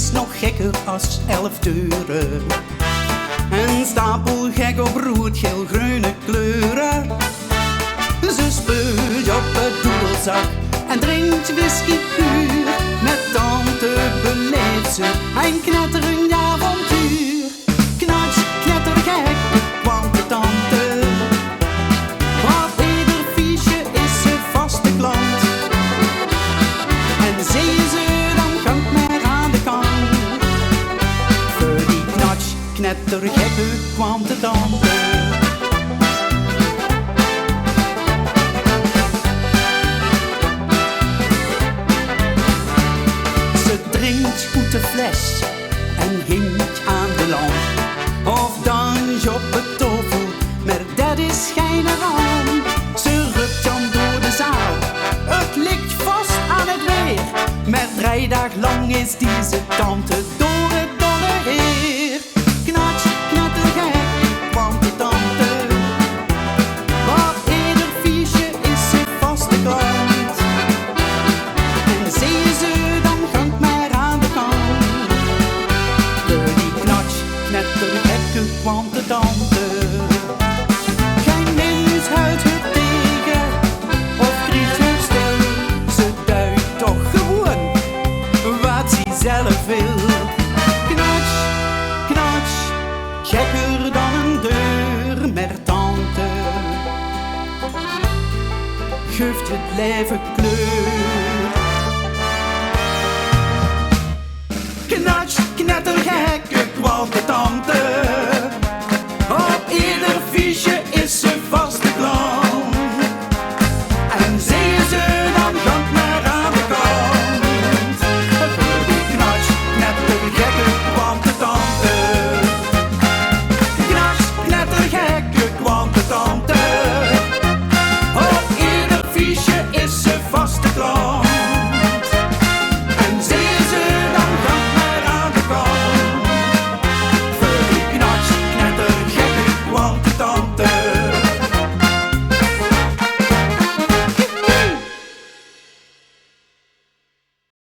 is nog gekker als 11 deuren. Een stapel gek op rood-geel-groene kleuren. Ze speurt op het doedelzak en drinkt whisky puur. Met tante beleeft ze een knetterend avontuur. Knats, knettergek, kwam de tante. Op ieder fiche is ze vaste klant. En zie je ze, dan gangt maar aan de kant. Voor die knats, knettergekke kwam de tante. Drinkt uit de fles en hinkt aan de lamp. Of dans op het tofu, maar dat is geen ramp. Ze rukt dan door de zaal, het ligt vast aan het weer. Maar 3 dagen lang is deze tante door het dolle heer. Knats, knettergek, kwam de tante. Op ieder fiche is ze vaste klant. En zie je ze, dan gangt maar aan de kant. Door die knats, knettergekke kwam de tante. Geen mens houdt het tegen of kriegt haar stil. Ze duidt toch gewoon wat ze zelf wil. Knats, knats, gekker dan een deur, maar tante geeft het leven kleur. Knats, knettergek, kwam de tante.